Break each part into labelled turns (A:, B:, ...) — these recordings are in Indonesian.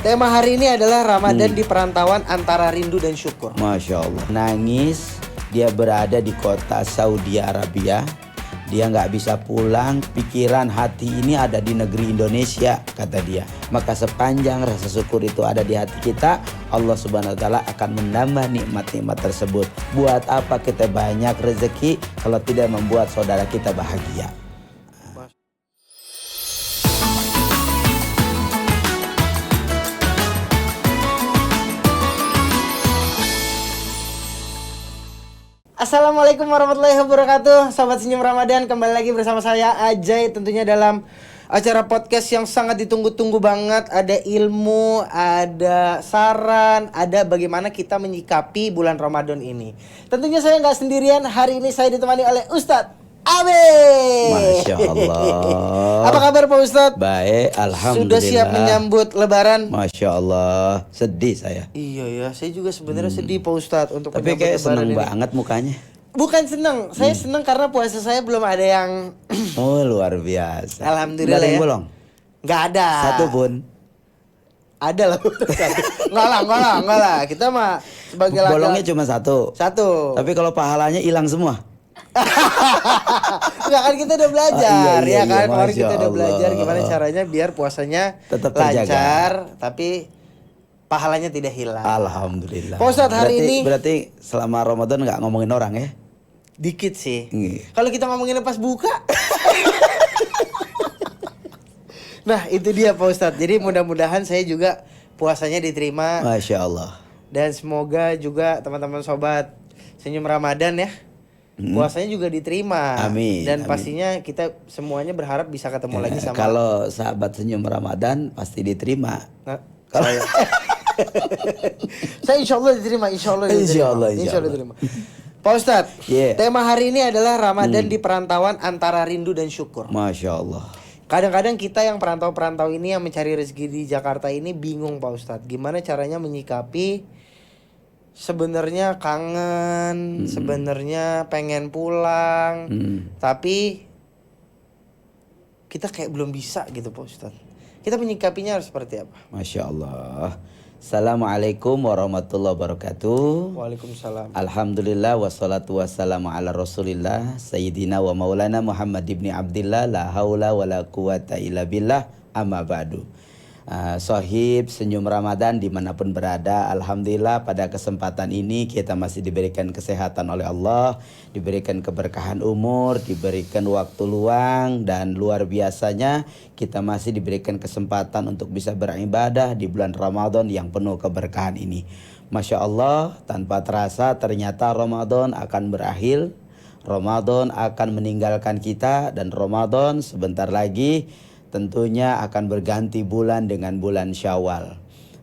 A: Tema hari ini adalah Ramadan di perantauan antara rindu dan syukur.
B: Masya Allah. Nangis, dia berada di kota Saudi Arabia. Dia nggak bisa pulang, pikiran hati ini ada di negeri Indonesia, kata dia. Maka sepanjang rasa syukur itu ada di hati kita, Allah Subhanahu Wa Taala akan menambah nikmat-nikmat tersebut. Buat apa kita banyak rezeki kalau tidak membuat saudara kita bahagia?
A: Assalamualaikum warahmatullahi wabarakatuh. Sahabat Senyum Ramadan, kembali lagi bersama saya Ajay, tentunya dalam acara podcast yang sangat ditunggu-tunggu banget. Ada ilmu, ada saran, ada bagaimana kita menyikapi bulan Ramadan ini. Tentunya saya nggak sendirian, hari ini saya ditemani oleh Ustadz Abe.
B: Masya Allah.
A: Apa kabar Pak Ustadz?
B: Baik, alhamdulillah.
A: Sudah siap menyambut Lebaran?
B: Masya Allah, sedih saya.
A: Iya ya, saya juga sebenarnya sedih Pak Ustadz untuk
B: Tapi
A: menyambut
B: kayak
A: Lebaran
B: seneng
A: ini.
B: banget mukanya.
A: Bukan seneng, saya seneng karena puasa saya belum ada yang
B: Oh, luar biasa.
A: Alhamdulillah.
B: Nggak ada yang
A: ya.
B: bolong?
A: Nggak ada.
B: Satu pun.
A: Ada lah. Enggak lah. Kita mah sebagai laki-laki.
B: Bolongnya cuma satu.
A: Satu.
B: Tapi kalau pahalanya hilang semua.
A: Enggak kan kita udah belajar
B: iya,
A: ya kan. Kemarin
B: Masya
A: kita udah belajar
B: Allah.
A: gimana caranya biar puasanya
B: Tetap terjaga.
A: lancar tapi pahalanya tidak hilang.
B: Alhamdulillah.
A: Pak Ustadz, hari ini
B: berarti selama Ramadan nggak ngomongin orang ya?
A: dikit sih.
B: Iya.
A: Kalau kita ngomonginnya pas buka. Nah, itu dia Pak Ustadz. Jadi mudah-mudahan saya juga puasanya diterima.
B: Masya Allah.
A: Dan semoga juga teman-teman sobat Senyum Ramadan ya, puasanya juga diterima.
B: Amin,
A: Dan
B: amin.
A: pastinya kita semuanya berharap bisa ketemu lagi sama.
B: Kalau sahabat Senyum Ramadan pasti diterima.
A: Nah, saya insya Allah diterima, insya Allah diterima.
B: Insya Allah.
A: Diterima. Pak Ustadz,
B: Yeah.
A: tema hari ini adalah Ramadan di perantauan antara rindu dan syukur.
B: Masya Allah.
A: Kadang-kadang kita yang perantau-perantau ini yang mencari rezeki di Jakarta ini bingung Pak Ustadz, gimana caranya menyikapi sebenarnya kangen, sebenarnya pengen pulang, tapi kita kayak belum bisa gitu Pak Ustadz. Kita menyikapinya harus seperti apa?
B: Masya Allah. Assalamualaikum warahmatullahi wabarakatuh.
A: Waalaikumsalam.
B: Alhamdulillah wassalatu wassalamu ala rasulillah Sayyidina wa maulana Muhammad ibni Abdillah. La haula wa la quwata illa billah, amma ba'du. Sohib Senyum Ramadan dimanapun berada, alhamdulillah pada kesempatan ini kita masih diberikan kesehatan oleh Allah, diberikan keberkahan umur, diberikan waktu luang, dan luar biasanya kita masih diberikan kesempatan untuk bisa beribadah di bulan Ramadan yang penuh keberkahan ini. Masya Allah, tanpa terasa ternyata Ramadan akan berakhir, Ramadan akan meninggalkan kita, dan Ramadan sebentar lagi tentunya akan berganti bulan dengan bulan Syawal.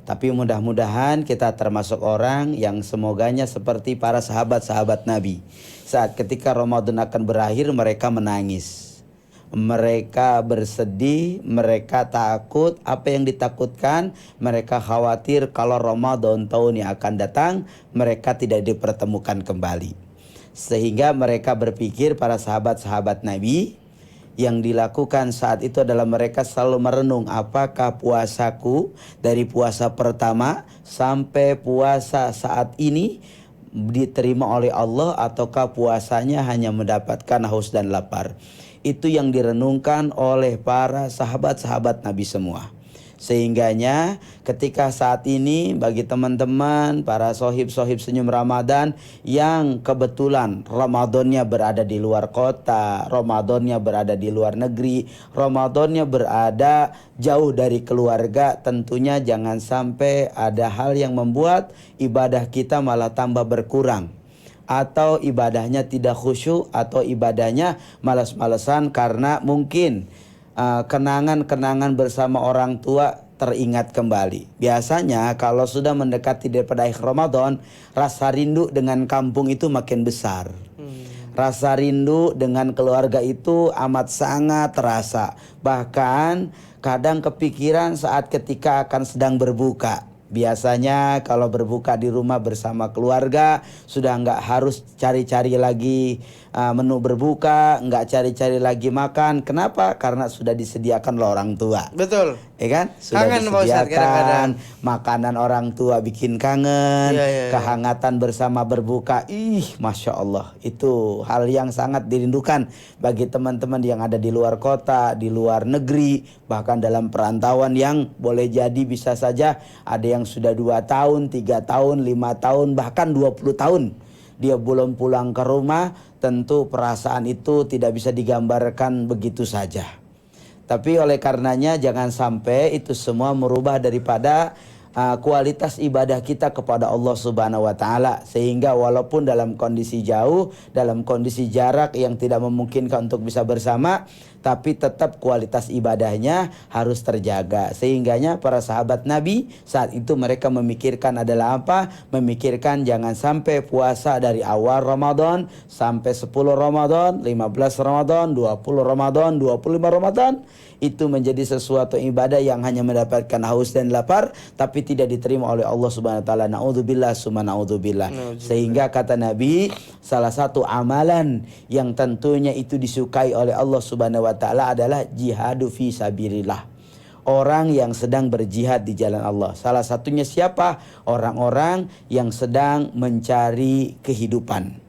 B: Tapi mudah-mudahan kita termasuk orang yang semoganya seperti para sahabat-sahabat Nabi. Saat ketika Ramadan akan berakhir, mereka menangis. Mereka bersedih, mereka takut. Apa yang ditakutkan? Mereka khawatir kalau Ramadan tahun yang akan datang, mereka tidak dipertemukan kembali. Sehingga mereka berpikir, para sahabat-sahabat Nabi, yang dilakukan saat itu adalah mereka selalu merenung, apakah puasaku dari puasa pertama sampai puasa saat ini diterima oleh Allah, ataukah puasanya hanya mendapatkan haus dan lapar. Itu yang direnungkan oleh para sahabat-sahabat Nabi semua. Sehingganya ketika saat ini bagi teman-teman para sohib-sohib Senyum Ramadan yang kebetulan Ramadannya berada di luar kota, Ramadannya berada di luar negeri, Ramadannya berada jauh dari keluarga, tentunya jangan sampai ada hal yang membuat ibadah kita malah tambah berkurang, atau ibadahnya tidak khusyuk, atau ibadahnya malas-malesan karena mungkin kenangan-kenangan bersama orang tua teringat kembali. Biasanya kalau sudah mendekati daripada akhir Ramadan, rasa rindu dengan kampung itu makin besar. Rasa rindu dengan keluarga itu amat sangat terasa. Bahkan kadang kepikiran saat ketika akan sedang berbuka. Biasanya kalau berbuka di rumah bersama keluarga sudah nggak harus cari-cari lagi menu berbuka, nggak cari-cari lagi makan. Kenapa? Karena sudah disediakan oleh orang tua.
A: Betul.
B: ya kan? Sudah
A: Kangen, Pak Ustadz, kadang-kadang.
B: disediakan makanan orang tua bikin kangen,
A: Iya, iya, iya.
B: kehangatan bersama berbuka. Masya Allah, itu hal yang sangat dirindukan bagi teman-teman yang ada di luar kota, di luar negeri, bahkan dalam perantauan yang boleh jadi bisa saja ada yang sudah 2 tahun, 3 tahun, 5 tahun, bahkan 20 tahun dia belum pulang ke rumah. Tentu perasaan itu tidak bisa digambarkan begitu saja. Tapi oleh karenanya jangan sampai itu semua merubah daripada kualitas ibadah kita kepada Allah Subhanahu wa taala, sehingga walaupun dalam kondisi jauh, dalam kondisi jarak yang tidak memungkinkan untuk bisa bersama, tapi tetap kualitas ibadahnya harus terjaga. Sehingganya para sahabat Nabi saat itu mereka memikirkan adalah apa? Memikirkan jangan sampai puasa dari awal Ramadan sampai 10 Ramadan, 15 Ramadan, 20 Ramadan, 25 Ramadan itu menjadi sesuatu ibadah yang hanya mendapatkan haus dan lapar tapi tidak diterima oleh Allah Subhanahu wa taala. Naudzubillah summa naudzubillah. Sehingga kata Nabi, salah satu amalan yang tentunya itu disukai oleh Allah Subhanahu wa taala adalah jihadu fi sabilillah. Orang yang sedang berjihad di jalan Allah. Salah satunya siapa? Orang-orang yang sedang mencari kehidupan.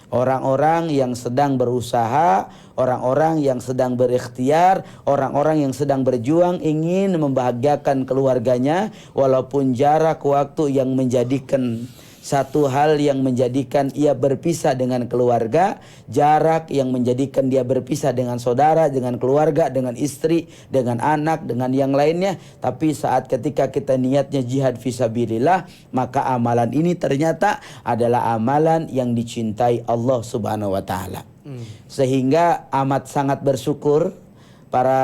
B: Orang-orang yang sedang berusaha, orang-orang yang sedang berikhtiar, orang-orang yang sedang berjuang ingin membahagiakan keluarganya walaupun jarak waktu yang menjadikan satu hal yang menjadikan ia berpisah dengan keluarga, jarak yang menjadikan dia berpisah dengan saudara, dengan keluarga, dengan istri, dengan anak, dengan yang lainnya. Tapi saat ketika kita niatnya jihad fisabilillah, maka amalan ini ternyata adalah amalan yang dicintai Allah Subhanahu wa taala. Sehingga amat sangat bersyukur para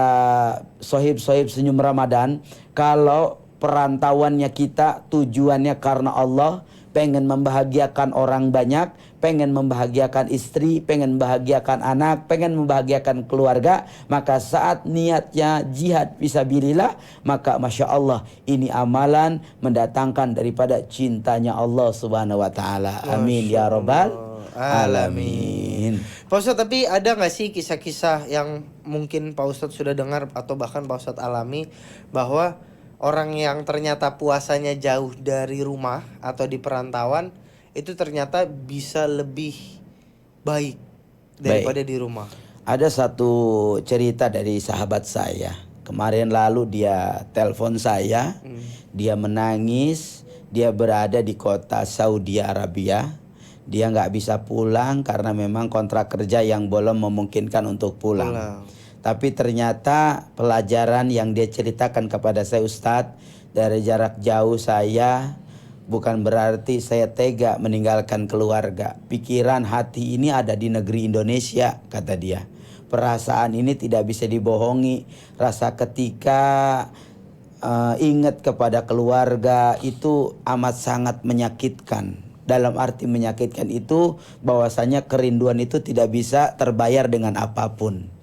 B: sohib-sohib senyum Ramadan kalau perantauannya kita tujuannya karena Allah, pengen membahagiakan orang banyak, pengen membahagiakan istri, pengen membahagiakan anak, pengen membahagiakan keluarga, maka saat niatnya jihad fisabilillah, maka Masya Allah ini amalan mendatangkan daripada cintanya Allah Subhanahu wa taala. Amin ya rabbal alamin.
A: Pak Ustadz, tapi ada nggak sih kisah-kisah yang mungkin Pak Ustadz sudah dengar atau bahkan Pak Ustadz alami bahwa orang yang ternyata puasanya jauh dari rumah atau di perantauan itu ternyata bisa lebih baik daripada di rumah?
B: Ada satu cerita dari sahabat saya. Kemarin lalu dia telepon saya, dia menangis, dia berada di kota Saudi Arabia. Dia nggak bisa pulang karena memang kontrak kerja yang belum memungkinkan untuk pulang. Tapi ternyata pelajaran yang dia ceritakan kepada saya, Ustadz, dari jarak jauh saya bukan berarti saya tega meninggalkan keluarga. Pikiran hati ini ada di negeri Indonesia, kata dia. Perasaan ini tidak bisa dibohongi. Rasa ketika ingat kepada keluarga itu amat sangat menyakitkan. Dalam arti menyakitkan itu bahwasanya kerinduan itu tidak bisa terbayar dengan apapun.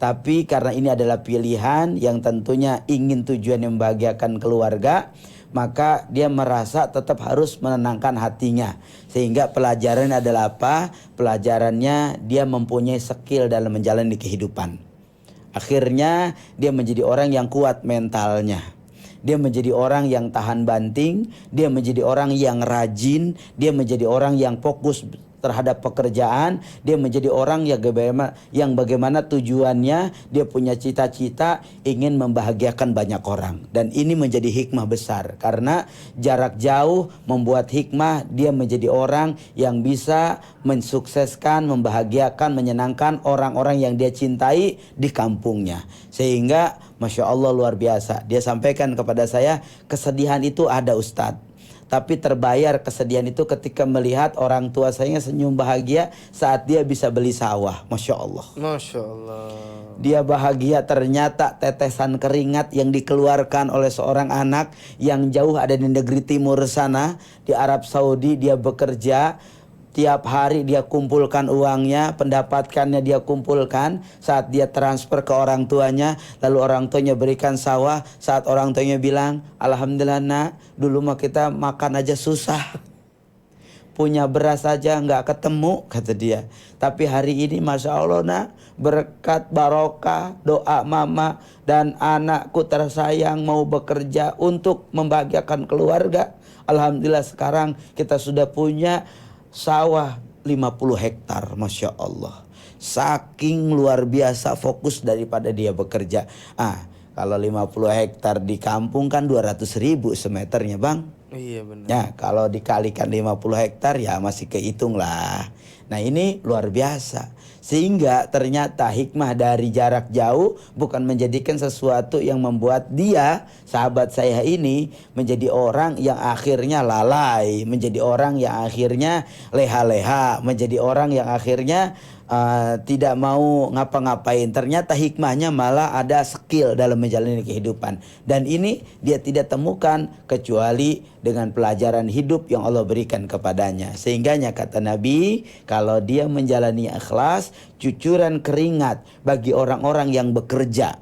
B: Tapi karena ini adalah pilihan yang tentunya ingin tujuan yang membahagiakan keluarga, maka dia merasa tetap harus menenangkan hatinya. Sehingga pelajaran adalah apa? Pelajarannya dia mempunyai skill dalam menjalani kehidupan. Akhirnya dia menjadi orang yang kuat mentalnya. Dia menjadi orang yang tahan banting, dia menjadi orang yang rajin, dia menjadi orang yang fokus terhadap pekerjaan, dia menjadi orang yang bagaimana tujuannya, dia punya cita-cita ingin membahagiakan banyak orang. Dan ini menjadi hikmah besar karena jarak jauh membuat hikmah dia menjadi orang yang bisa mensukseskan, membahagiakan, menyenangkan orang-orang yang dia cintai di kampungnya. Sehingga Masya Allah luar biasa. Dia sampaikan kepada saya, kesedihan itu ada Ustadz, tapi terbayar kesedihan itu ketika melihat orang tua saya senyum bahagia saat dia bisa beli sawah. Masya Allah.
A: Masya Allah.
B: Dia bahagia ternyata tetesan keringat yang dikeluarkan oleh seorang anak yang jauh ada di negeri timur sana, di Arab Saudi. Dia bekerja. Tiap hari dia kumpulkan uangnya, pendapatkannya dia kumpulkan. Saat dia transfer ke orang tuanya, lalu orang tuanya berikan sawah. Saat orang tuanya bilang, Alhamdulillah nak, dulu mah kita makan aja susah. punya beras saja nggak ketemu kata dia. Tapi hari ini Masya Allah nak, berkat barokah doa mama dan anakku tersayang mau bekerja untuk membahagiakan keluarga. Alhamdulillah sekarang kita sudah punya sawah 50 hektar, Masya Allah. Saking luar biasa fokus daripada dia bekerja. Kalau 50 hektar di kampung kan 200.000 semeternya bang.
A: Iya benar.
B: Ya kalau dikalikan 50 hektar ya masih kehitung lah. Nah ini luar biasa. Sehingga ternyata hikmah dari jarak jauh bukan menjadikan sesuatu yang membuat dia, sahabat saya ini, menjadi orang yang akhirnya lalai, menjadi orang yang akhirnya leha-leha, menjadi orang yang akhirnya tidak mau ngapa-ngapain. Ternyata hikmahnya malah ada skill dalam menjalani kehidupan. Dan ini dia tidak temukan kecuali dengan pelajaran hidup yang Allah berikan kepadanya. Sehingganya kata Nabi, kalau dia menjalani ikhlas, cucuran keringat bagi orang-orang yang bekerja.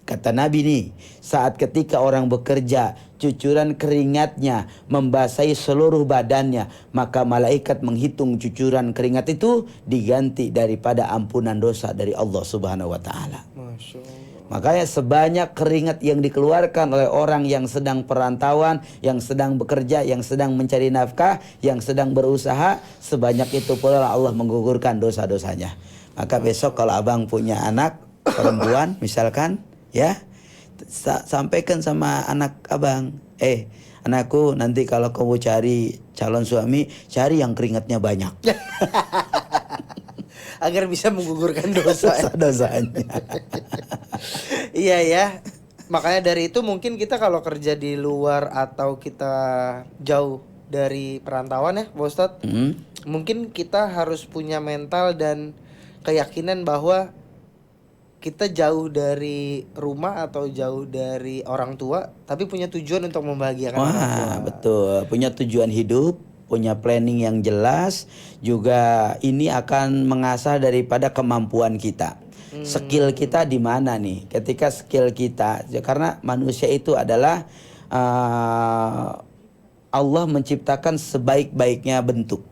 B: Kata Nabi nih, saat ketika orang bekerja, cucuran keringatnya membasahi seluruh badannya, maka malaikat menghitung cucuran keringat itu diganti daripada ampunan dosa dari Allah Subhanahu wa taala.
A: Masya Allah.
B: Makanya sebanyak keringat yang dikeluarkan oleh orang yang sedang perantauan, yang sedang bekerja, yang sedang mencari nafkah, yang sedang berusaha, sebanyak itu pula Allah menggugurkan dosa-dosanya. Maka besok kalau abang punya anak perempuan misalkan, ya, sampaikan sama anak abang, anakku nanti kalau kamu cari calon suami, cari yang keringatnya banyak.
A: Agar bisa menggugurkan dosa-dosanya. Iya ya. Makanya dari itu mungkin kita kalau kerja di luar atau kita jauh dari perantauan ya, Pak Ustadz, mungkin kita harus punya mental dan keyakinan bahwa kita jauh dari rumah atau jauh dari orang tua, tapi punya tujuan untuk membahagiakan orang tua.
B: Betul, punya tujuan hidup, punya planning yang jelas. Juga ini akan mengasah daripada kemampuan kita. Skill kita di mana nih? Ketika skill kita, karena manusia itu adalah Allah menciptakan sebaik-baiknya bentuk.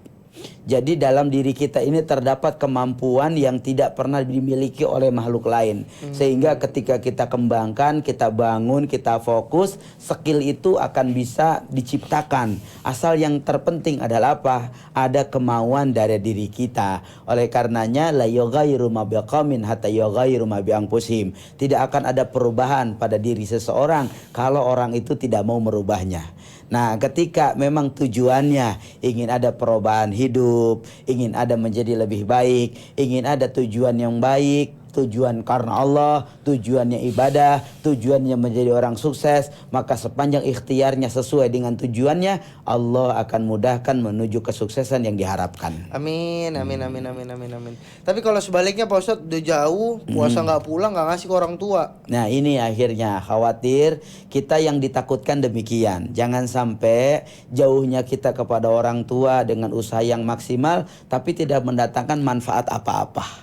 B: Jadi dalam diri kita ini terdapat kemampuan yang tidak pernah dimiliki oleh makhluk lain. Sehingga ketika kita kembangkan, kita bangun, kita fokus, skill itu akan bisa diciptakan. Asal yang terpenting adalah apa? Ada kemauan dari diri kita. Oleh karenanya la yughayyiru ma biqaumin hatta yughayyiru ma bi anfusihim. Tidak akan ada perubahan pada diri seseorang kalau orang itu tidak mau merubahnya. Nah, ketika memang tujuannya ingin ada perubahan hidup, ingin ada menjadi lebih baik, ingin ada tujuan yang baik, tujuan karena Allah, tujuannya ibadah, tujuannya menjadi orang sukses, maka sepanjang ikhtiarnya sesuai dengan tujuannya, Allah akan mudahkan menuju kesuksesan yang diharapkan.
A: Amin, amin, amin, amin, amin, amin. Tapi kalau sebaliknya Pak Ustadz udah jauh, puasa nggak pulang, nggak ngasih ke orang tua.
B: Nah ini akhirnya khawatir kita yang ditakutkan demikian. Jangan sampai jauhnya kita kepada orang tua dengan usaha yang maksimal, tapi tidak mendatangkan manfaat apa-apa.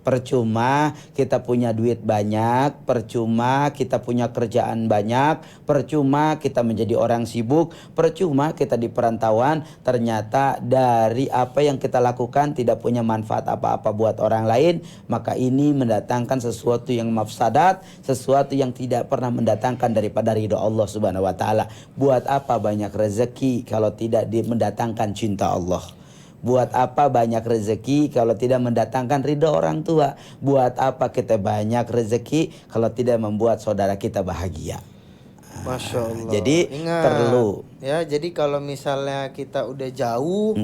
B: Percuma kita punya duit banyak, percuma kita punya kerjaan banyak, percuma kita menjadi orang sibuk, percuma kita di perantauan, ternyata dari apa yang kita lakukan tidak punya manfaat apa-apa buat orang lain, maka ini mendatangkan sesuatu yang mafsadat, sesuatu yang tidak pernah mendatangkan daripada ridho Allah Subhanahu wa taala. Buat apa banyak rezeki kalau tidak mendatangkan cinta Allah? Buat apa banyak rezeki kalau tidak mendatangkan ridho orang tua? Buat apa kita banyak rezeki kalau tidak membuat saudara kita bahagia?
A: Masya Allah.
B: Jadi
A: ingat,
B: perlu.
A: Ya, jadi kalau misalnya kita udah jauh,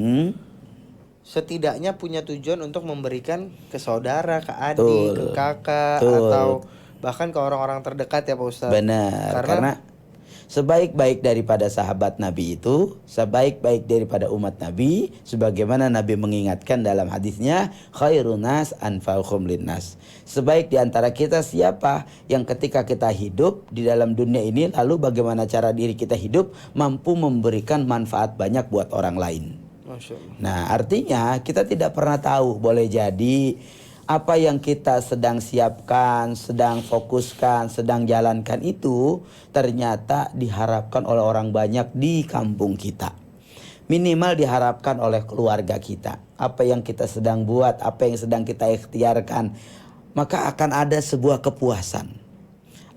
A: setidaknya punya tujuan untuk memberikan ke saudara, ke adik, ke kakak, atau bahkan ke orang-orang terdekat ya Pak Ustadz.
B: Benar. Karena sebaik-baik daripada sahabat Nabi itu, sebaik-baik daripada umat Nabi, sebagaimana Nabi mengingatkan dalam hadisnya, khairun nas anfa'uhum linnas. Sebaik di antara kita siapa yang ketika kita hidup di dalam dunia ini, lalu bagaimana cara diri kita hidup mampu memberikan manfaat banyak buat orang lain.
A: Masya Allah.
B: Nah, artinya kita tidak pernah tahu, boleh jadi apa yang kita sedang siapkan, sedang fokuskan, sedang jalankan itu ternyata diharapkan oleh orang banyak di kampung kita. Minimal diharapkan oleh keluarga kita, apa yang kita sedang buat, apa yang sedang kita ikhtiarkan, maka akan ada sebuah kepuasan.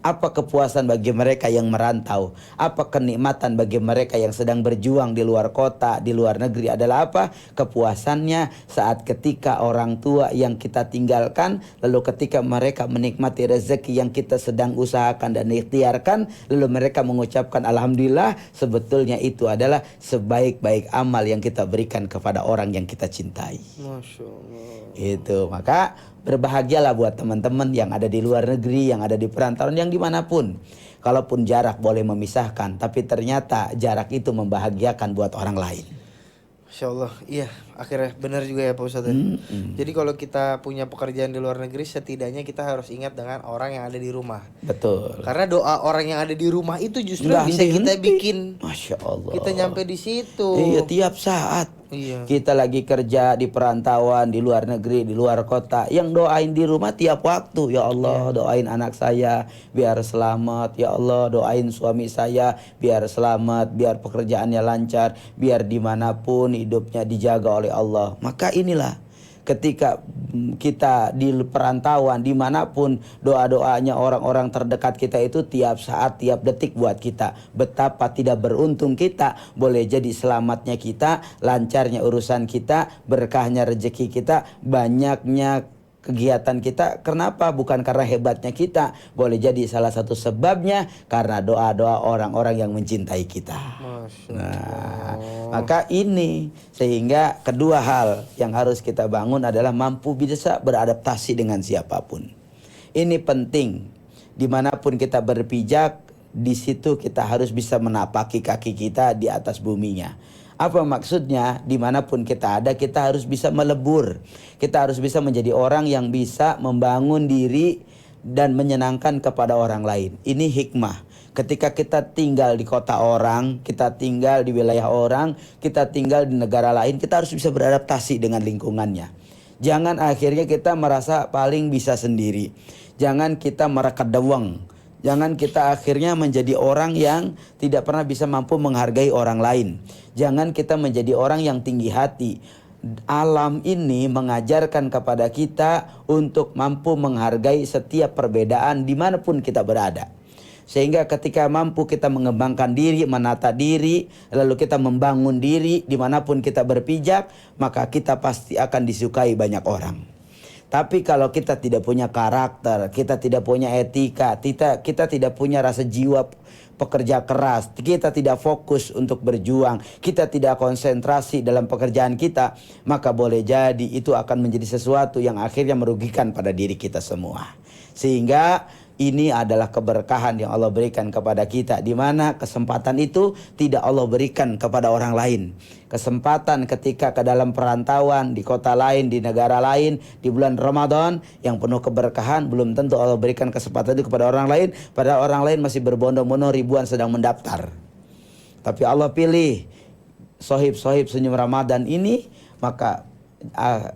B: Apa kepuasan bagi mereka yang merantau? Apa kenikmatan bagi mereka yang sedang berjuang di luar kota, di luar negeri adalah apa? Kepuasannya saat ketika orang tua yang kita tinggalkan, lalu ketika mereka menikmati rezeki yang kita sedang usahakan dan ikhtiarkan, lalu mereka mengucapkan alhamdulillah, sebetulnya itu adalah sebaik-baik amal yang kita berikan kepada orang yang kita cintai.
A: Masya Allah.
B: Itu, maka berbahagialah buat teman-teman yang ada di luar negeri, yang ada di perantauan, yang dimanapun. Kalaupun jarak boleh memisahkan, tapi ternyata jarak itu membahagiakan buat orang lain.
A: Masya Allah, iya akhirnya benar juga ya Pak Ustadz. Jadi kalau kita punya pekerjaan di luar negeri, setidaknya kita harus ingat dengan orang yang ada di rumah.
B: Betul.
A: Karena doa orang yang ada di rumah itu justru
B: Nggak
A: bisa kita
B: henti-henti.
A: bikin
B: Masya Allah.
A: kita nyampe di situ.
B: Iya, tiap saat.
A: Iya.
B: Kita lagi kerja di perantauan, di luar negeri, di luar kota, yang doain di rumah tiap waktu. Ya Allah, doain anak saya biar selamat. Ya Allah, doain suami saya biar selamat, biar pekerjaannya lancar, biar dimanapun hidupnya dijaga oleh Allah. Maka inilah ketika kita di perantauan dimanapun, doa-doanya orang-orang terdekat kita itu tiap saat, tiap detik buat kita. Betapa tidak beruntung kita, boleh jadi selamatnya kita, lancarnya urusan kita, berkahnya rezeki kita, banyaknya kegiatan kita. Kenapa? Bukan karena hebatnya kita, boleh jadi salah satu sebabnya karena doa-doa orang-orang yang mencintai kita.
A: Masya
B: Nah, maka ini sehingga kedua hal yang harus kita bangun adalah mampu bisa beradaptasi dengan siapapun. Ini penting. Dimanapun kita berpijak, di situ kita harus bisa menapaki kaki kita di atas buminya. Apa maksudnya? Dimanapun kita ada, kita harus bisa melebur. Kita harus bisa menjadi orang yang bisa membangun diri dan menyenangkan kepada orang lain. Ini hikmah. Ketika kita tinggal di kota orang, kita tinggal di wilayah orang, kita tinggal di negara lain, kita harus bisa beradaptasi dengan lingkungannya. Jangan akhirnya kita merasa paling bisa sendiri. Jangan kita merekedeweng. Jangan kita akhirnya menjadi orang yang tidak pernah bisa mampu menghargai orang lain. Jangan kita menjadi orang yang tinggi hati. Alam ini mengajarkan kepada kita untuk mampu menghargai setiap perbedaan dimanapun kita berada. Sehingga ketika mampu kita mengembangkan diri, menata diri, lalu kita membangun diri dimanapun kita berpijak, maka kita pasti akan disukai banyak orang. Tapi kalau kita tidak punya karakter, kita tidak punya etika, kita tidak punya rasa jiwa pekerja keras, kita tidak fokus untuk berjuang, kita tidak konsentrasi dalam pekerjaan kita, maka boleh jadi itu akan menjadi sesuatu yang akhirnya merugikan pada diri kita semua. Sehingga ini adalah keberkahan yang Allah berikan kepada kita, di mana kesempatan itu tidak Allah berikan kepada orang lain. Kesempatan ketika ke dalam perantauan, di kota lain, di negara lain, di bulan Ramadan yang penuh keberkahan, belum tentu Allah berikan kesempatan itu kepada orang lain. Padahal orang lain masih berbondong-bondong ribuan sedang mendaftar. Tapi Allah pilih sohib-sohib senyum Ramadan ini, maka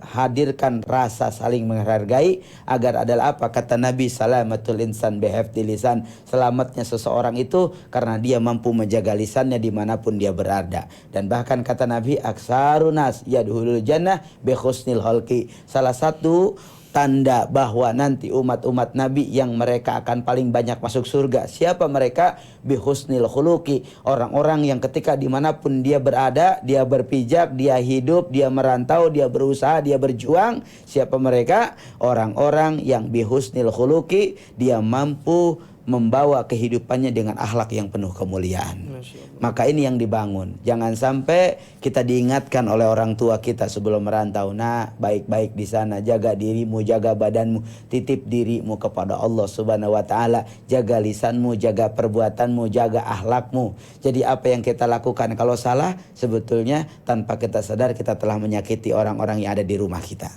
B: hadirkan rasa saling menghargai agar adalah apa? Kata Nabi, salamatul insan bihifdzi lisan, selamatnya seseorang itu karena dia mampu menjaga lisannya dimanapun dia berada. Dan bahkan kata Nabi, aksarunas yadkhulul jannah bi husnil khalqi, salah satu tanda bahwa nanti umat-umat Nabi yang mereka akan paling banyak masuk surga. Siapa mereka? Bihusnil khuluqi, orang-orang yang ketika dimanapun dia berada, dia berpijak, dia hidup, dia merantau, dia berusaha, dia berjuang. Siapa mereka? Orang-orang yang bihusnil khuluqi, dia mampu membawa kehidupannya dengan akhlak yang penuh kemuliaan. Maka ini yang dibangun. Jangan sampai kita diingatkan oleh orang tua kita sebelum merantau, nah baik-baik di sana, jaga dirimu, jaga badanmu, titip dirimu kepada Allah Subhanahu wa taala, jaga lisanmu, jaga perbuatanmu, jaga akhlakmu. Jadi apa yang kita lakukan kalau salah, sebetulnya tanpa kita sadar kita telah menyakiti orang-orang yang ada di rumah kita.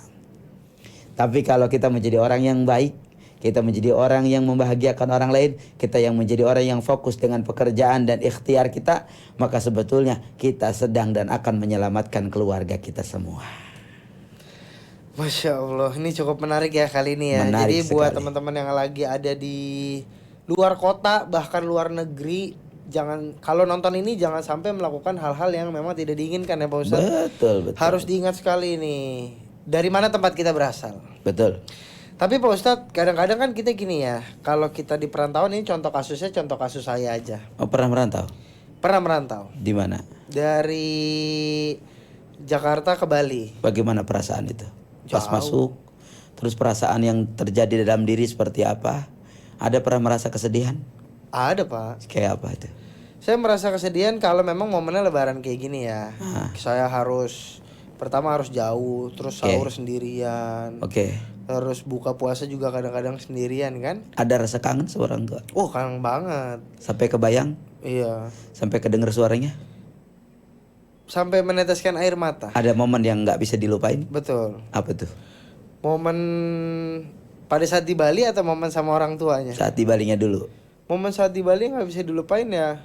B: Tapi kalau kita menjadi orang yang baik, kita menjadi orang yang membahagiakan orang lain, kita yang menjadi orang yang fokus dengan pekerjaan dan ikhtiar kita, maka sebetulnya kita sedang dan akan menyelamatkan keluarga kita semua.
A: Masya Allah, ini cukup menarik ya kali ini ya.
B: Menarik
A: Jadi buat
B: sekali.
A: teman-teman yang lagi ada di luar kota, bahkan luar negeri, kalau nonton ini jangan sampai melakukan hal-hal yang memang tidak diinginkan ya Pak Ustadz.
B: Betul.
A: Harus diingat sekali nih dari mana tempat kita berasal.
B: Betul.
A: Tapi Pak Ustadz kadang-kadang kan kita gini ya, kalau kita di perantauan ini contoh kasus saya aja.
B: Oh, pernah merantau?
A: Pernah merantau
B: Di mana?
A: dari Jakarta ke Bali.
B: Bagaimana perasaan itu? Pas
A: Jauh.
B: masuk, terus perasaan yang terjadi dalam diri seperti apa? Ada pernah merasa kesedihan?
A: Ada Pak.
B: Kayak apa itu?
A: Saya merasa kesedihan kalau memang momennya lebaran kayak gini ya. Saya pertama harus jauh, terus sahur sendirian.
B: Oke.
A: Terus buka puasa juga kadang-kadang sendirian kan.
B: Ada rasa kangen sama orang tua?
A: Oh kangen banget.
B: Sampai kebayang?
A: Iya.
B: Sampai kedenger suaranya?
A: Sampai meneteskan air mata.
B: Ada momen yang nggak bisa dilupain?
A: Betul.
B: Apa tuh?
A: Momen pada saat di Bali atau momen sama orang tuanya?
B: Saat di Balinya dulu.
A: Momen saat di Bali nggak bisa dilupain ya.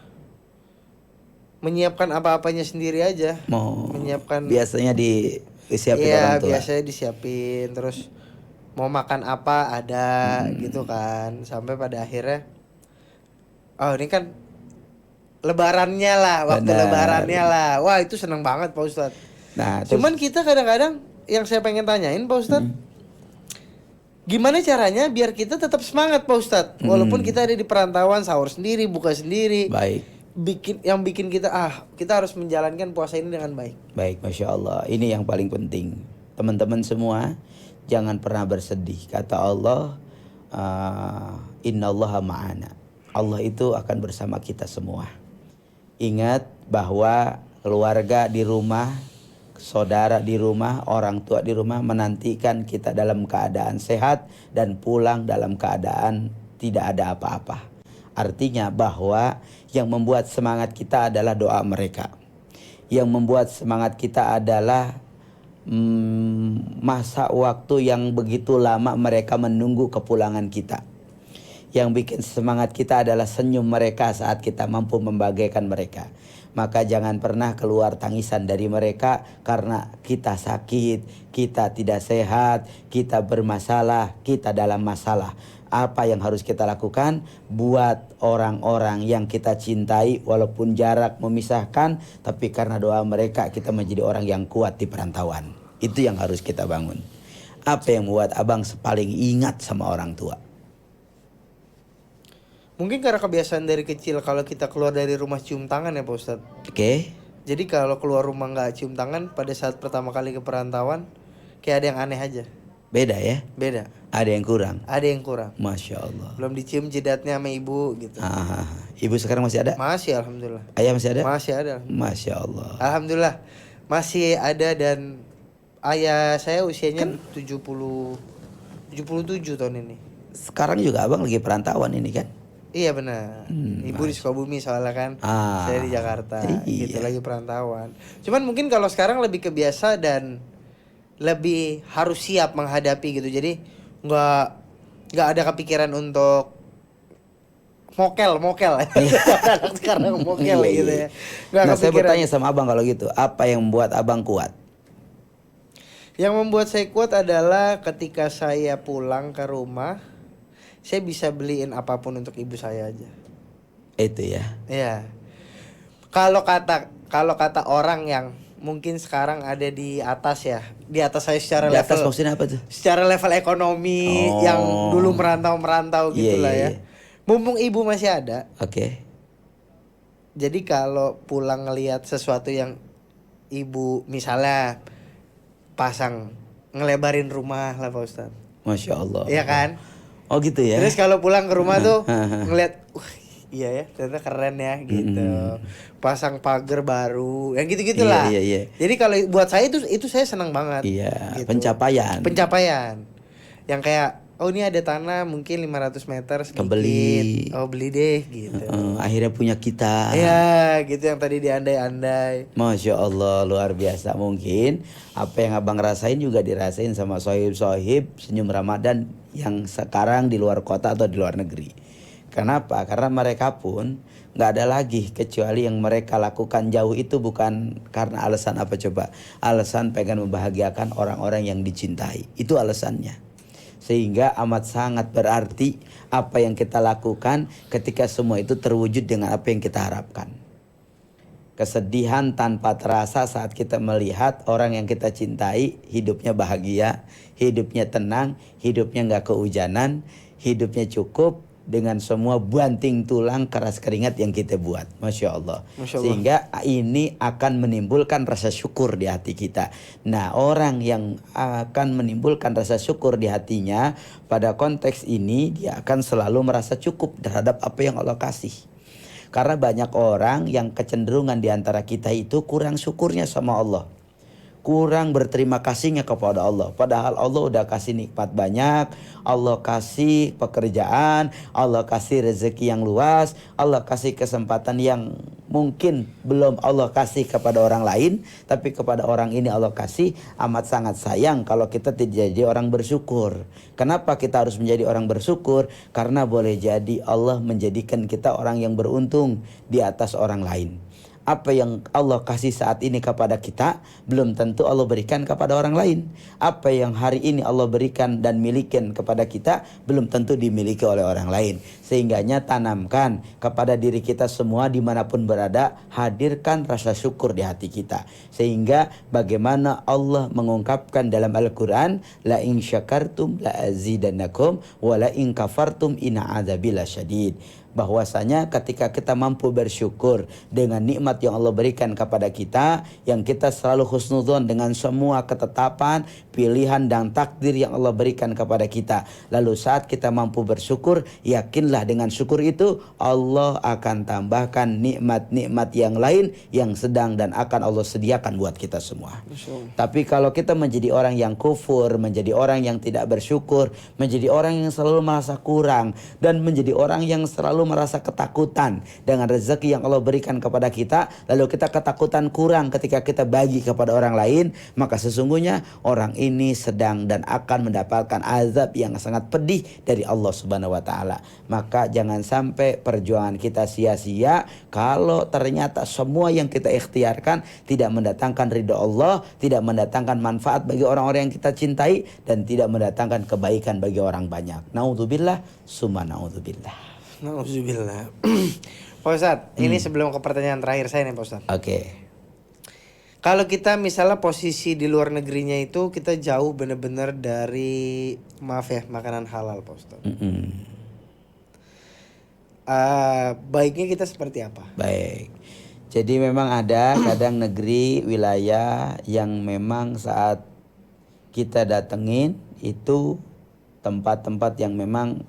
A: Menyiapkan apa-apanya sendiri aja.
B: Mau
A: Menyiapkan.
B: biasanya disiapin
A: Iya,
B: orang tua.
A: biasanya disiapin. Terus mau makan apa ada gitu kan. Sampai pada akhirnya, oh ini kan lebarannya lah, waktu
B: Benar.
A: lebarannya lah. Wah itu seneng banget Pak Ustadz.
B: Nah, terus,
A: Cuman kita kadang-kadang yang saya pengen tanyain Pak Ustadz, gimana caranya biar kita tetap semangat Pak Ustadz, walaupun kita ada di perantauan, sahur sendiri, buka sendiri,
B: baik.
A: bikin kita kita harus menjalankan puasa ini dengan baik.
B: Baik, Masya Allah. Ini yang paling penting. Teman-teman semua, jangan pernah bersedih. Kata Allah, innallaha ma'ana. Allah itu akan bersama kita semua. Ingat bahwa keluarga di rumah, saudara di rumah, orang tua di rumah menantikan kita dalam keadaan sehat dan pulang dalam keadaan tidak ada apa-apa. Artinya bahwa yang membuat semangat kita adalah doa mereka. Yang membuat semangat kita adalah masa waktu yang begitu lama mereka menunggu kepulangan kita. Yang bikin semangat kita adalah senyum mereka saat kita mampu membahagiakan mereka. Maka jangan pernah keluar tangisan dari mereka karena kita sakit, kita tidak sehat, kita bermasalah, kita dalam masalah. Apa yang harus kita lakukan buat orang-orang yang kita cintai, walaupun jarak memisahkan, tapi karena doa mereka kita menjadi orang yang kuat di perantauan. Itu yang harus kita bangun. Apa yang membuat abang paling ingat sama orang tua?
A: Mungkin karena kebiasaan dari kecil kalau kita keluar dari rumah cium tangan ya Pak Ustadz.
B: Oke.
A: Jadi kalau keluar rumah nggak cium tangan pada saat pertama kali ke perantauan, kayak ada yang aneh aja.
B: Beda ya?
A: Beda.
B: Ada yang kurang?
A: Ada yang kurang.
B: Masya Allah.
A: Belum dicium jidatnya sama ibu gitu.
B: Ibu sekarang masih ada?
A: Masih alhamdulillah.
B: Ayah masih ada?
A: Masih ada.
B: Masya Allah.
A: Alhamdulillah masih ada dan ayah saya usianya 77 tahun ini.
B: Sekarang juga abang lagi perantauan ini kan?
A: Iya benar. Ibu di Sukabumi soalnya kan. Saya di Jakarta.
B: Iya.
A: Gitu lagi perantauan. Cuman mungkin kalau sekarang lebih kebiasa dan lebih harus siap menghadapi gitu. Jadi nggak ada kepikiran untuk mokel. Anak sekarang mokel
B: Iya,
A: gitu
B: iya.
A: ya. Nggak
B: Nah saya
A: kepikiran.
B: bertanya sama abang kalau gitu, apa yang membuat abang kuat?
A: Yang membuat saya kuat adalah ketika saya pulang ke rumah, saya bisa beliin apapun untuk ibu saya aja.
B: Itu ya.
A: Iya. Kalau kata orang yang mungkin sekarang ada di atas ya, di atas saya secara
B: Di atas
A: level,
B: maksudnya apa tuh?
A: secara level ekonomi
B: Oh.
A: yang dulu merantau
B: Iya,
A: gitulah
B: iya,
A: ya.
B: iya.
A: Mumpung ibu masih ada,
B: Oke.
A: jadi kalau pulang ngelihat sesuatu yang ibu misalnya pasang ngelebarin rumah lah Pak Ustadz.
B: Masya Allah.
A: Iya kan?
B: Oh gitu ya.
A: Terus kalau pulang ke rumah tuh ngeliat, iya ya, ternyata keren ya gitu. Pasang pagar baru, yang gitu-gitulah.
B: Iya, iya, iya.
A: Jadi kalau buat saya itu saya senang banget.
B: Iya,
A: gitu.
B: pencapaian.
A: Yang kayak oh ini ada tanah mungkin 500 meter sedikit.
B: Kebeli.
A: Oh beli deh gitu.
B: Akhirnya punya kita.
A: Iya, gitu yang tadi diandai-andai.
B: Masya Allah, luar biasa. Mungkin apa yang abang rasain juga dirasain sama sohib-sohib senyum Ramadan yang sekarang di luar kota atau di luar negeri. Kenapa? Karena mereka pun nggak ada lagi kecuali yang mereka lakukan jauh itu bukan karena alasan apa coba? Alasan pengen membahagiakan orang-orang yang dicintai. Itu alasannya. Sehingga amat sangat berarti apa yang kita lakukan ketika semua itu terwujud dengan apa yang kita harapkan. Kesedihan tanpa terasa saat kita melihat orang yang kita cintai hidupnya bahagia, hidupnya tenang, hidupnya nggak kehujanan, hidupnya cukup dengan semua banting tulang keras keringat yang kita buat. Masya Allah.
A: Masya Allah.
B: Sehingga ini akan menimbulkan rasa syukur di hati kita. Nah, orang yang akan menimbulkan rasa syukur di hatinya pada konteks ini, dia akan selalu merasa cukup terhadap apa yang Allah kasih. Karena banyak orang yang kecenderungan di antara kita itu kurang syukurnya sama Allah, kurang berterima kasihnya kepada Allah. Padahal Allah udah kasih nikmat banyak, Allah kasih pekerjaan, Allah kasih rezeki yang luas, Allah kasih kesempatan yang mungkin belum Allah kasih kepada orang lain, tapi kepada orang ini Allah kasih. Amat sangat sayang kalau kita tidak jadi orang bersyukur. Kenapa kita harus menjadi orang bersyukur? Karena boleh jadi Allah menjadikan kita orang yang beruntung di atas orang lain. Apa yang Allah kasih saat ini kepada kita belum tentu Allah berikan kepada orang lain. Apa yang hari ini Allah berikan dan milikin kepada kita belum tentu dimiliki oleh orang lain. Sehingganya tanamkan kepada diri kita semua dimanapun berada, hadirkan rasa syukur di hati kita. Sehingga bagaimana Allah mengungkapkan dalam Al-Quran, la in syakartum la azidannakum wa la in kafartum inna adzabi lasyadid. Bahwasanya ketika kita mampu bersyukur dengan nikmat yang Allah berikan kepada kita, yang kita selalu husnudzon dengan semua ketetapan, pilihan dan takdir yang Allah berikan kepada kita. Lalu saat kita mampu bersyukur, yakinlah dengan syukur itu Allah akan tambahkan nikmat-nikmat yang lain yang sedang dan akan Allah sediakan buat kita semua. Tapi kalau kita menjadi orang yang kufur, menjadi orang yang tidak bersyukur, menjadi orang yang selalu merasa kurang, dan menjadi orang yang selalu merasa ketakutan dengan rezeki yang Allah berikan kepada kita, lalu kita ketakutan kurang ketika kita bagi kepada orang lain, maka sesungguhnya orang ini sedang dan akan mendapatkan azab yang sangat pedih dari Allah Subhanahu wa taala. Maka jangan sampai perjuangan kita sia-sia kalau ternyata semua yang kita ikhtiarkan tidak mendatangkan ridha Allah, tidak mendatangkan manfaat bagi orang-orang yang kita cintai, dan tidak mendatangkan kebaikan bagi orang banyak. Naudzubillah, summa naudzubillah.
A: Nauzubillah. Pak Ustadz, ini sebelum ke pertanyaan terakhir saya nih Pak Ustadz.
B: Oke.
A: Kalau kita misalnya posisi di luar negerinya itu kita jauh bener-bener dari, maaf ya, makanan halal Pak Ustadz. Baiknya kita seperti apa?
B: Baik. Jadi memang ada kadang negeri, wilayah yang memang saat kita datengin itu tempat-tempat yang memang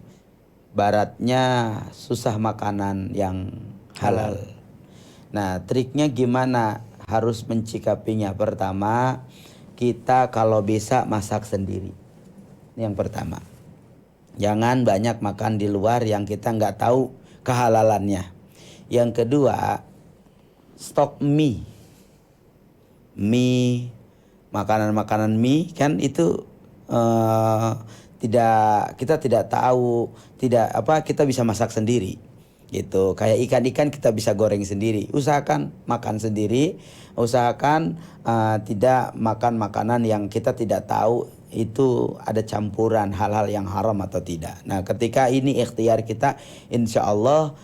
B: baratnya susah makanan yang halal. Nah, triknya gimana? Harus mencikapinya. Pertama, kita kalau bisa masak sendiri. Yang pertama. Jangan banyak makan di luar yang kita nggak tahu kehalalannya. Yang kedua, stok mie. Mie, makanan-makanan mie kan itu kita tidak tahu, kita bisa masak sendiri gitu. Kayak ikan-ikan kita bisa goreng sendiri. Usahakan makan sendiri, usahakan tidak makan makanan yang kita tidak tahu itu ada campuran hal-hal yang haram atau tidak. Nah, ketika ini ikhtiar kita, insya Allah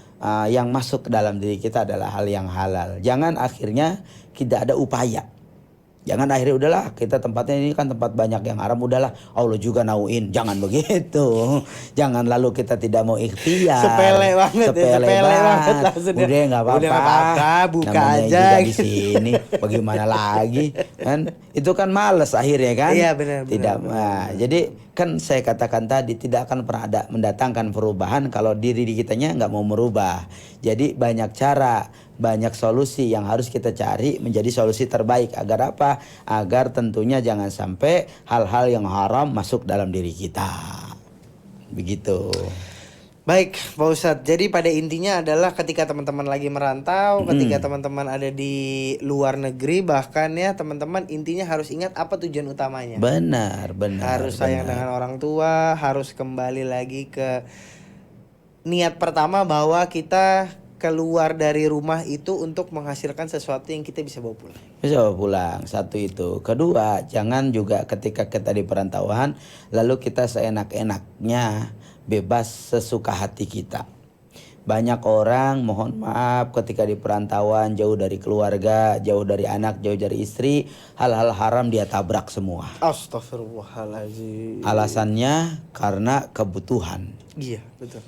B: yang masuk ke dalam diri kita adalah hal yang halal. Jangan akhirnya tidak ada upaya. Jangan akhirnya udahlah, kita tempatnya ini kan tempat banyak yang haram, udahlah Allah juga nauin. Jangan begitu. Jangan lalu kita tidak mau ikhtiar.
A: Sepele banget.
B: Udah nggak apa-apa.
A: Buka
B: namanya
A: aja
B: juga
A: gitu.
B: di sini. Bagaimana lagi kan? Itu kan males akhirnya kan?
A: Iya benar.
B: Tidak. Nah, jadi kan saya katakan tadi tidak akan pernah ada mendatangkan perubahan kalau diri kitanya nggak mau merubah. Jadi banyak cara, banyak solusi yang harus kita cari menjadi solusi terbaik. Agar apa? Agar tentunya jangan sampai hal-hal yang haram masuk dalam diri kita. Begitu.
A: Baik Pak Ustadz, jadi pada intinya adalah ketika teman-teman lagi merantau, ketika teman-teman ada di luar negeri, bahkan ya teman-teman intinya harus ingat apa tujuan utamanya.
B: Benar.
A: Harus sayang dengan orang tua, harus kembali lagi ke niat pertama bahwa kita keluar dari rumah itu untuk menghasilkan sesuatu yang kita bisa bawa pulang.
B: Bisa bawa pulang, satu itu. Kedua, jangan juga ketika kita di perantauan lalu kita seenak-enaknya bebas sesuka hati kita. Banyak orang mohon maaf ketika di perantauan jauh dari keluarga, jauh dari anak, jauh dari istri, hal-hal haram dia tabrak semua.
A: Astagfirullahaladzim.
B: Alasannya karena kebutuhan.
A: Iya, betul.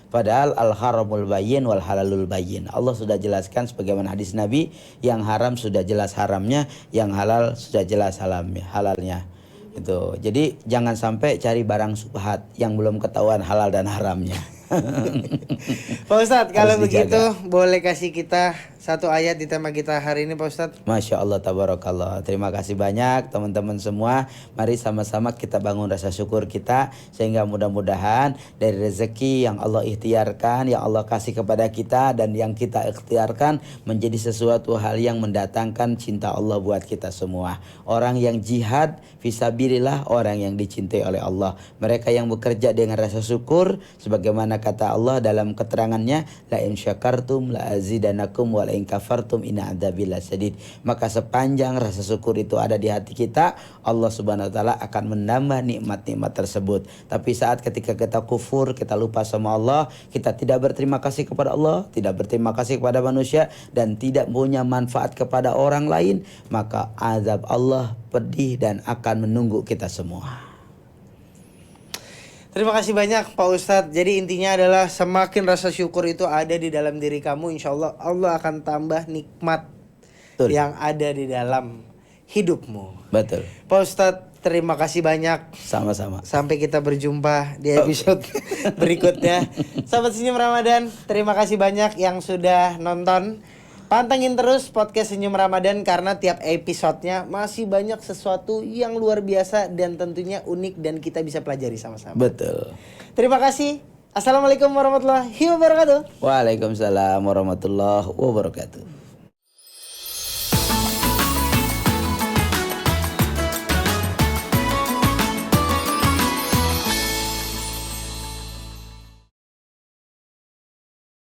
B: Padahal al-haramul bayyin wal halalul bayyin. Allah sudah jelaskan sebagaimana hadis Nabi, yang haram sudah jelas haramnya, yang halal sudah jelas halalnya. Itu. Jadi jangan sampai cari barang subhat yang belum ketahuan halal dan haramnya.
A: Pak Ustadz, kalau begitu
B: dijaga.
A: boleh kasih kita satu ayat di tema kita hari ini, Pak Ustadz?
B: Masya Allah, tabarakallah. Terima kasih banyak teman-teman semua. Mari sama-sama kita bangun rasa syukur kita, sehingga mudah-mudahan dari rezeki yang Allah ikhtiarkan, yang Allah kasih kepada kita, dan yang kita ikhtiarkan menjadi sesuatu hal yang mendatangkan cinta Allah buat kita semua. Orang yang jihad fisabilillah, orang yang dicintai oleh Allah. Mereka yang bekerja dengan rasa syukur, sebagaimana kata Allah dalam keterangannya, la in syakartum la azidanakum wa la in kafartum inna adzabi lasyadid. Maka sepanjang rasa syukur itu ada di hati kita, Allah Subhanahu wa taala akan menambah nikmat-nikmat tersebut. Tapi saat ketika kita kufur, kita lupa sama Allah, kita tidak berterima kasih kepada Allah, tidak berterima kasih kepada manusia, dan tidak punya manfaat kepada orang lain, maka azab Allah pedih dan akan menunggu kita semua.
A: Terima kasih banyak Pak Ustadz. Jadi intinya adalah semakin rasa syukur itu ada di dalam diri kamu, insya Allah Allah akan tambah nikmat
B: Betul.
A: yang ada di dalam hidupmu.
B: Betul.
A: Pak Ustadz, terima kasih banyak.
B: Sama-sama.
A: Sampai kita berjumpa di episode berikutnya. Sahabat Senyum Ramadan, terima kasih banyak yang sudah nonton. Pantengin terus podcast Senyum Ramadan karena tiap episodenya masih banyak sesuatu yang luar biasa dan tentunya unik dan kita bisa pelajari sama-sama.
B: Betul.
A: Terima kasih. Assalamualaikum warahmatullahi wabarakatuh.
B: Waalaikumsalam warahmatullahi wabarakatuh.